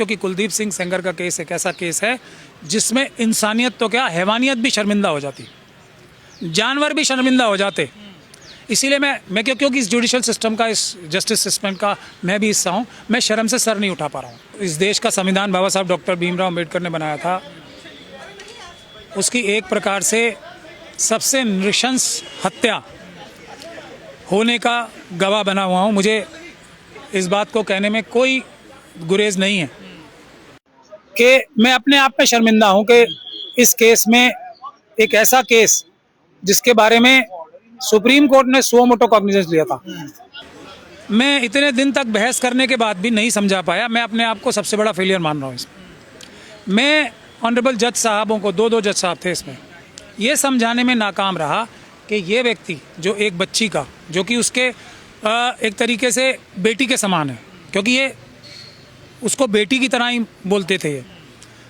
क्योंकि कुलदीप सिंह सेंगर का केस एक ऐसा केस है जिसमें इंसानियत तो क्या, हैवानियत भी शर्मिंदा हो जाती, जानवर भी शर्मिंदा हो जाते। इसीलिए मैं क्योंकि इस जुडिशल सिस्टम का, इस जस्टिस सिस्टम का मैं भी हिस्सा हूँ, मैं शर्म से सर नहीं उठा पा रहा हूँ। इस देश का संविधान बाबा साहब डॉक्टर भीमराव अम्बेडकर ने बनाया था, उसकी एक प्रकार से सबसे नृशंस हत्या होने का गवाह बना हुआ हूँ। मुझे इस बात को कहने में कोई गुरेज नहीं है कि मैं अपने आप पे शर्मिंदा हूँ कि इस केस में, एक ऐसा केस जिसके बारे में सुप्रीम कोर्ट ने सुओ मोटो कॉग्निजेंस लिया था, मैं इतने दिन तक बहस करने के बाद भी नहीं समझा पाया। मैं अपने आप को सबसे बड़ा फेलियर मान रहा हूँ इसमें। मैं ऑनरेबल जज साहबों को, दो जज साहब थे इसमें, ये समझाने में नाकाम रहा कि ये व्यक्ति जो एक बच्ची का, जो कि उसके एक तरीके से बेटी के समान है, क्योंकि ये उसको बेटी की तरह ही बोलते थे, ये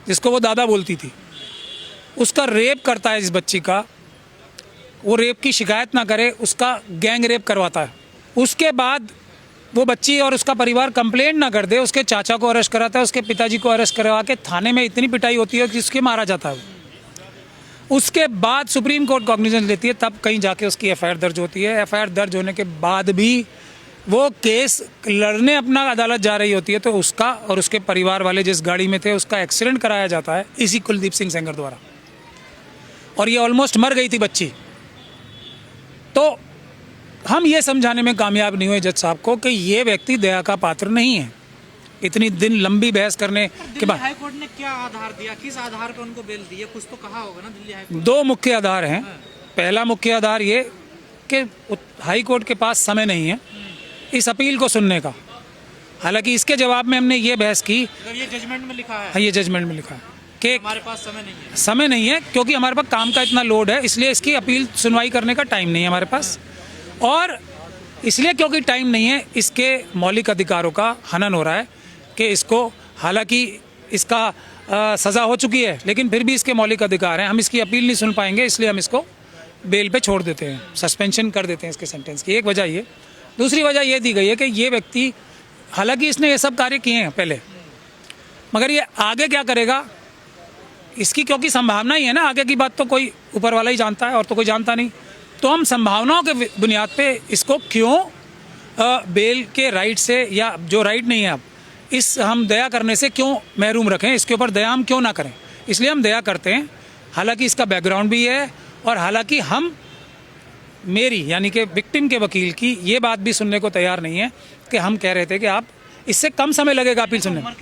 जिसको वो दादा बोलती थी, उसका रेप करता है इस बच्ची का, वो रेप की शिकायत ना करे, उसका गैंग रेप करवाता है, उसके बाद वो बच्ची और उसका परिवार कंप्लेंट ना कर दे, उसके चाचा को अरेस्ट कराता है, उसके पिताजी को अरेस्ट करवा के थाने में इतनी पिटाई होती है कि उसके मारा जाता है। उसके बाद सुप्रीम कोर्ट कॉग्निजेंस लेती है, तब कहीं जाके उसकी एफआईआर दर्ज होती है। एफआईआर दर्ज होने के बाद भी वो केस लड़ने अपना अदालत जा रही होती है, तो उसका और उसके परिवार वाले जिस गाड़ी में थे उसका एक्सीडेंट कराया जाता है इसी कुलदीप सिंह सेंगर द्वारा, और ये ऑलमोस्ट मर गई थी बच्ची। तो हम ये समझाने में कामयाब नहीं हुए जज साहब को कि ये व्यक्ति दया का पात्र नहीं है। इतनी दिन लंबी बहस करने के बाद हाई कोर्ट ने क्या आधार दिया, किस आधार पर उनको बेल दी है, कुछ तो कहा होगा ना दिल्ली हाई कोर्ट? दो मुख्य आधार हैं। पहला मुख्य आधार ये कि हाई कोर्ट के पास समय नहीं है इस अपील को सुनने का। हालांकि इसके जवाब में हमने ये बहस की, ये जजमेंट में लिखा है, हाँ ये जजमेंट में लिखा है कि हमारे पास समय नहीं है। समय नहीं है क्योंकि हमारे पास काम का इतना लोड है, इसलिए इसकी अपील सुनवाई करने का टाइम नहीं है हमारे पास, और इसलिए क्योंकि टाइम नहीं है, इसके मौलिक अधिकारों का हनन हो रहा है कि इसको, हालांकि इसका सज़ा हो चुकी है लेकिन फिर भी इसके मौलिक अधिकार हैं, हम इसकी अपील नहीं सुन पाएंगे, इसलिए हम इसको बेल पे छोड़ देते हैं, सस्पेंशन कर देते हैं इसके सेंटेंस की। एक वजह ये। दूसरी वजह ये दी गई है कि ये व्यक्ति, हालांकि इसने ये सब कार्य किए हैं पहले, मगर ये आगे क्या करेगा इसकी क्योंकि संभावना ही है ना, आगे की बात तो कोई ऊपर वाला ही जानता है और तो कोई जानता नहीं, तो हम संभावनाओं के बुनियाद पे इसको क्यों बेल के राइट से, या जो राइट नहीं है अब, इस हम दया करने से क्यों महरूम रखें, इसके ऊपर दया हम क्यों ना करें, इसलिए हम दया करते हैं। हालांकि इसका बैकग्राउंड भी है, और हालांकि हम, मेरी यानी कि विक्टिम के वकील की ये बात भी सुनने को तैयार नहीं है कि हम कह रहे थे कि आप, इससे कम समय लगेगा अपील सुनने में।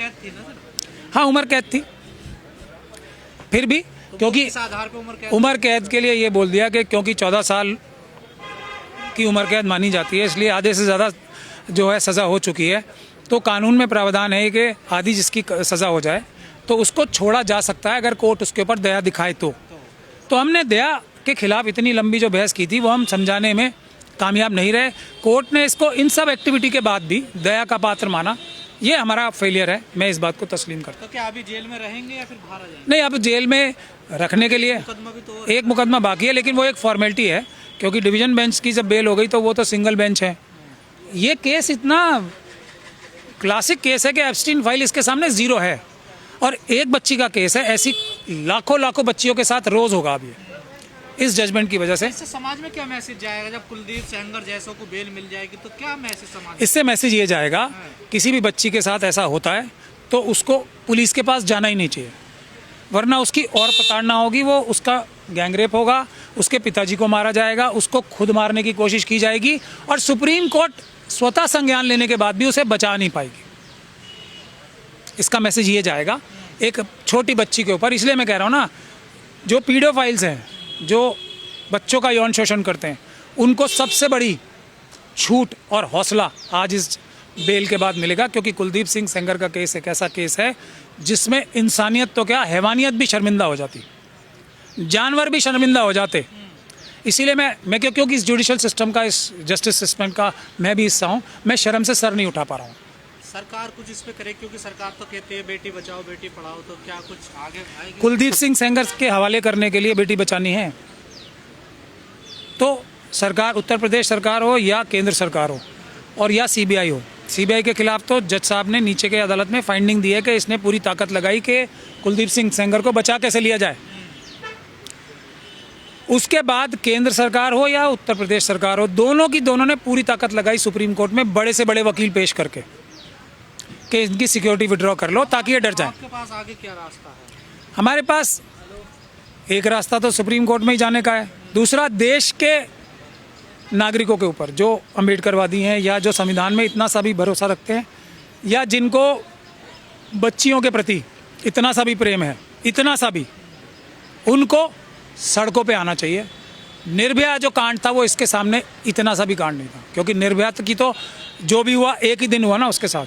हाँ उम्र कैद थी, फिर भी क्योंकि उम्र कैद के लिए ये बोल दिया कि क्योंकि 14 साल की उम्र कैद मानी जाती है, इसलिए आधे से ज़्यादा जो है सज़ा हो चुकी है, तो कानून में प्रावधान है कि आधी जिसकी सज़ा हो जाए तो उसको छोड़ा जा सकता है अगर कोर्ट उसके ऊपर दया दिखाए तो हमने दया के खिलाफ इतनी लंबी जो बहस की थी वो हम समझाने में कामयाब नहीं रहे। कोर्ट ने इसको इन सब एक्टिविटी के बाद भी दया का पात्र माना, ये हमारा फेलियर है, मैं इस बात को तस्लीम करता हूँ। तो क्या अभी जेल में रहेंगे या फिर बाहर आ जाएंगे? नहीं, अब जेल में रखने के लिए एक मुकदमा बाकी है, लेकिन वो एक फॉर्मेलिटी है, क्योंकि डिवीज़न बेंच की जब बेल हो गई तो वो तो सिंगल बेंच है। ये केस इतना क्लासिक केस है कि एब्स्टीन फाइल इसके सामने ज़ीरो है, और एक बच्ची का केस है, ऐसी लाखों बच्चियों के साथ रोज़ होगा अभी इस जजमेंट की वजह से। इससे समाज में क्या मैसेज जाएगा जब कुलदीप सेंगर जैसों को बेल मिल जाएगी, तो क्या मैसेज समाज? इससे मैसेज ये जाएगा, किसी भी बच्ची के साथ ऐसा होता है तो उसको पुलिस के पास जाना ही नहीं चाहिए, वरना उसकी और प्रताड़ना होगी, वो उसका गैंग रेप होगा, उसके पिताजी को मारा जाएगा, उसको खुद मारने की कोशिश की जाएगी, और सुप्रीम कोर्ट स्वतः संज्ञान लेने के बाद भी उसे बचा नहीं पाएगी। इसका मैसेज ये जाएगा एक छोटी बच्ची के ऊपर। इसलिए मैं कह रहा हूँ ना, जो पीडोफाइल्स हैं, जो बच्चों का यौन शोषण करते हैं, उनको सबसे बड़ी छूट और हौसला आज इस बेल के बाद मिलेगा, क्योंकि कुलदीप सिंह सेंगर का केस एक ऐसा केस है जिसमें इंसानियत तो क्या, हैवानियत भी शर्मिंदा हो जाती, जानवर भी शर्मिंदा हो जाते। इसीलिए मैं क्योंकि इस जुडिशल सिस्टम का, इस जस्टिस सिस्टम का मैं भी हिस्सा हूँ, मैं शर्म से सर नहीं उठा पा रहा हूँ। सरकार कुछ इस पे करे, क्योंकि सरकार तो कहती है बेटी बचाओ बेटी पढ़ाओ, तो क्या कुछ आगे आएगी? कुलदीप सिंह सेंगर के हवाले करने के लिए बेटी बचानी है तो सरकार, उत्तर प्रदेश सरकार हो या केंद्र सरकार हो और या सीबीआई हो, सीबीआई के खिलाफ तो जज साहब ने नीचे के अदालत में फाइंडिंग दी है कि इसने पूरी ताकत लगाई कि कुलदीप सिंह सेंगर को बचा कैसे लिया जाए। उसके बाद केंद्र सरकार हो या उत्तर प्रदेश सरकार हो, दोनों ने पूरी ताकत लगाई सुप्रीम कोर्ट में बड़े से बड़े वकील पेश करके कि इनकी सिक्योरिटी विड्रॉ कर लो ताकि ये डर जाए। आपके पास आगे क्या रास्ता है? हमारे पास एक रास्ता तो सुप्रीम कोर्ट में ही जाने का है, दूसरा देश के नागरिकों के ऊपर जो अम्बेडकरवादी हैं या जो संविधान में इतना सा भी भरोसा रखते हैं या जिनको बच्चियों के प्रति इतना सा भी प्रेम है, इतना सा भी, उनको सड़कों पे आना चाहिए। निर्भया जो कांड था वो इसके सामने इतना सा भी कांड नहीं था, क्योंकि निर्भया की तो जो भी हुआ एक ही दिन हुआ ना उसके साथ,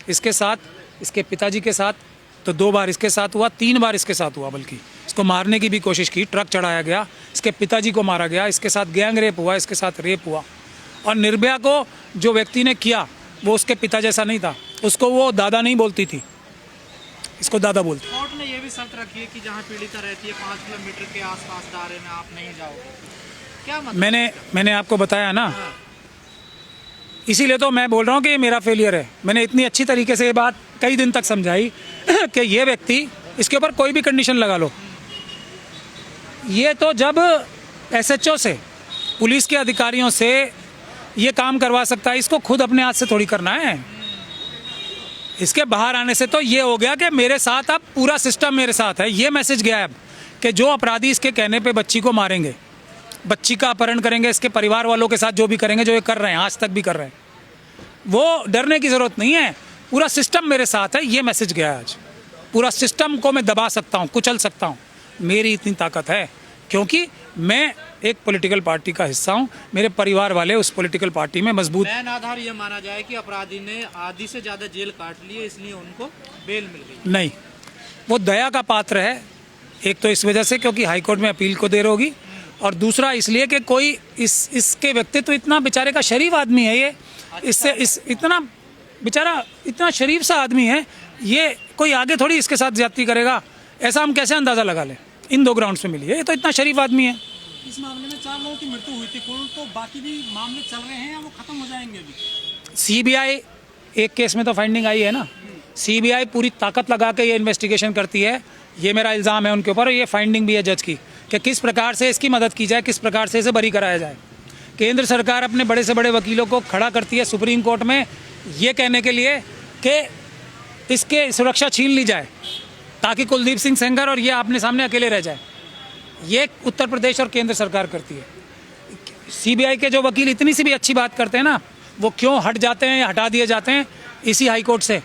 इसके साथ, इसके पिताजी के साथ तो 2 बार इसके साथ हुआ, 3 बार इसके साथ हुआ, बल्कि इसको मारने की भी कोशिश की, ट्रक चढ़ाया गया, इसके पिताजी को मारा गया, इसके साथ गैंग रेप हुआ, इसके साथ रेप हुआ। और निर्भया को जो व्यक्ति ने किया वो उसके पिता जैसा नहीं था, उसको वो दादा नहीं बोलती थी, इसको दादा बोलती। कोर्ट ने यह भी शर्त रखी है कि जहां पीड़िता रहती है 5 किलोमीटर के आसपास दायरे में आप नहीं जाओगे। क्या मतलब? मैंने आपको बताया ना, इसीलिए तो मैं बोल रहा हूँ कि ये मेरा फेलियर है। मैंने इतनी अच्छी तरीके से ये बात कई दिन तक समझाई कि ये व्यक्ति, इसके ऊपर कोई भी कंडीशन लगा लो, ये तो जब एसएचओ से, पुलिस के अधिकारियों से ये काम करवा सकता है, इसको खुद अपने हाथ से थोड़ी करना है। इसके बाहर आने से तो ये हो गया कि मेरे साथ अब पूरा सिस्टम मेरे साथ है, ये मैसेज गया है अब कि जो अपराधी इसके कहने पे बच्ची को मारेंगे, बच्ची का अपहरण करेंगे, इसके परिवार वालों के साथ जो भी करेंगे, जो ये कर रहे हैं, आज तक भी कर रहे हैं, वो डरने की ज़रूरत नहीं है, पूरा सिस्टम मेरे साथ है, ये मैसेज गया है आज। पूरा सिस्टम को मैं दबा सकता हूँ, कुचल सकता हूँ, मेरी इतनी ताकत है, क्योंकि मैं एक पॉलिटिकल पार्टी का हिस्सा हूँ, मेरे परिवार वाले उस पॉलिटिकल पार्टी में मजबूत। बैन आधार ये माना जाए कि अपराधी ने आधी से ज़्यादा जेल काट ली है, इसलिए उनको बेल मिल गई। नहीं, वो दया का पात्र है, एक तो इस वजह से क्योंकि हाईकोर्ट में अपील को देर होगी, और दूसरा इसलिए कि कोई इसके व्यक्तित्व, इतना बेचारे का शरीफ आदमी है ये, इससे इतना बेचारा इतना शरीफ सा आदमी है, ये कोई आगे थोड़ी इसके साथ ज्यादती करेगा, ऐसा हम कैसे अंदाज़ा लगा लें। इन 2 ग्राउंड्स में मिली है, ये तो इतना शरीफ आदमी है। इस मामले में 4 लोगों की मृत्यु हुई थी कुल, तो बाकी भी मामले चल रहे हैं या वो खत्म हो जाएंगे अभी? सीबीआई, एक केस में तो फाइंडिंग आई है ना, सीबीआई पूरी ताकत लगा के ये इन्वेस्टिगेशन करती है, ये मेरा इल्ज़ाम है उनके ऊपर, और ये फाइंडिंग भी है जज की कि किस प्रकार से इसकी मदद की जाए, किस प्रकार से इसे बरी कराया जाए। केंद्र सरकार अपने बड़े से बड़े वकीलों को खड़ा करती है सुप्रीम कोर्ट में ये कहने के लिए कि इसके सुरक्षा छीन ली जाए ताकि कुलदीप सिंह सेंगर और ये अपने सामने अकेले रह जाए। ये उत्तर प्रदेश और केंद्र सरकार करती है। सीबीआई के जो वकील इतनी सी भी अच्छी बात करते हैं ना, वो क्यों हट जाते हैं या हटा दिए जाते हैं इसी हाई कोर्ट से,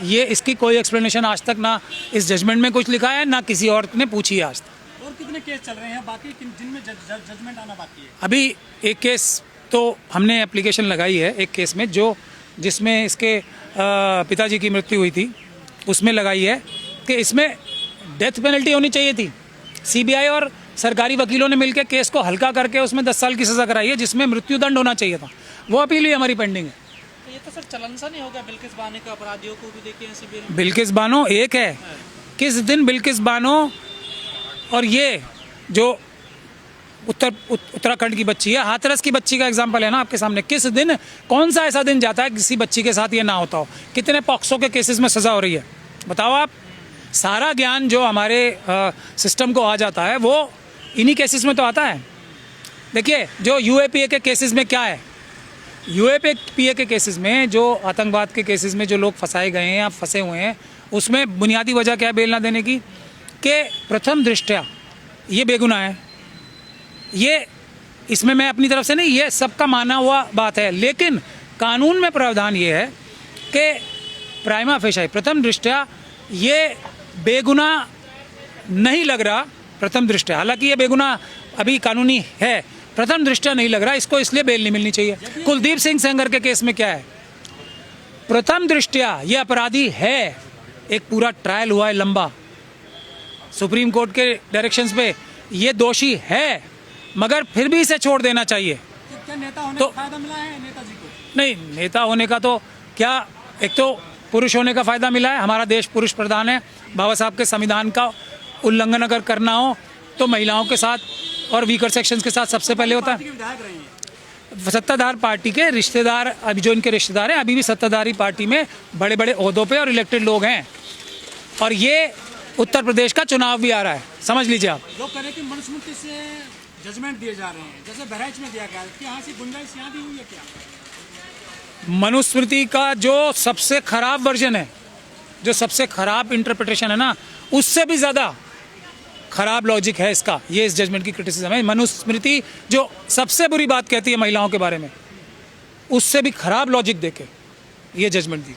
ये इसकी कोई एक्सप्लेनेशन आज तक ना इस जजमेंट में कुछ लिखा है, ना किसी और ने पूछी है आज तक। और कितने केस चल रहे हैं बाकी जिनमें जजमेंट आना बाकी है? अभी एक केस तो हमने एप्लीकेशन लगाई है, एक केस में जिसमें इसके पिताजी की मृत्यु हुई थी, उसमें लगाई है कि इसमें डेथ पेनल्टी होनी चाहिए थी। सीबीआई और सरकारी वकीलों ने मिलकर केस को हल्का करके उसमें 10 साल की सज़ा कराई है, जिसमें मृत्युदंड होना चाहिए था। वो अपील ही हमारी पेंडिंग है। तो ये तो सर चलन सा नहीं होगा, बिल्किस बानो के अपराधियों को भी देखिए ऐसी बेल। बिल्किस बानो एक है, किस दिन बिल्किस बानो और ये जो उत्तराखंड की बच्ची है, हाथरस की बच्ची का एग्जाम्पल है ना आपके सामने, किस दिन, कौन सा ऐसा दिन जाता है किसी बच्ची के साथ ये ना होता हो? कितने पॉक्सो के केसेस में सज़ा हो रही है, बताओ आप। सारा ज्ञान जो हमारे सिस्टम को आ जाता है वो इन्हीं केसेस में तो आता है। देखिए जो यूएपीए के केसेस में क्या है, यूएपीए के केसेस में, जो आतंकवाद के केसेस में जो लोग फंसाए गए हैं या फंसे हुए हैं, उसमें बुनियादी वजह क्या है बेल ना देने की? कि प्रथम दृष्टया ये बेगुनाह है। ये इसमें मैं अपनी तरफ से नहीं, ये सबका माना हुआ बात है, लेकिन कानून में प्रावधान ये है कि प्राइमा फेशि, प्रथम दृष्टया ये बेगुनाह नहीं लग रहा, प्रथम दृष्टया, हालांकि ये बेगुनाह अभी कानूनी है, प्रथम दृष्टया नहीं लग रहा, इसको इसलिए बेल नहीं मिलनी चाहिए। कुलदीप सिंह सेंगर के केस में क्या है, प्रथम दृष्टया ये अपराधी है, एक पूरा ट्रायल हुआ है लंबा, सुप्रीम कोर्ट के डायरेक्शंस पे ये दोषी है, मगर फिर भी इसे छोड़ देना चाहिए। क्या नेता होने तो का फायदा मिला है नेताजी को? नहीं, नेता होने का तो क्या, एक तो पुरुष होने का फ़ायदा मिला है, हमारा देश पुरुष प्रधान है, बाबा साहब के संविधान का उल्लंघन अगर करना हो तो महिलाओं के साथ और वीकर सेक्शंस के साथ सबसे पहले होता है। पार्टी के विधायक रहे हैं। सत्ताधार पार्टी के रिश्तेदार, अभी जो इनके रिश्तेदार हैं अभी भी सत्ताधारी पार्टी में बड़े बड़े ओहदों पे और इलेक्टेड लोग हैं, और ये उत्तर प्रदेश का चुनाव भी आ रहा है, समझ लीजिए आप। लोग कह रहे हैं कि मनुस्मृति से जजमेंट दिए जा रहे हैं, जैसे बहराइच में दिया गया है, क्या यहाँ से गुंजाइश यहाँ भी हुई है क्या? मनुस्मृति का जो सबसे खराब वर्जन है, जो सबसे खराब इंटरप्रिटेशन है ना, उससे भी ज़्यादा खराब लॉजिक है इसका, ये इस जजमेंट की क्रिटिसिज्म है। मनुस्मृति जो सबसे बुरी बात कहती है महिलाओं के बारे में, उससे भी खराब लॉजिक देके ये जजमेंट दी।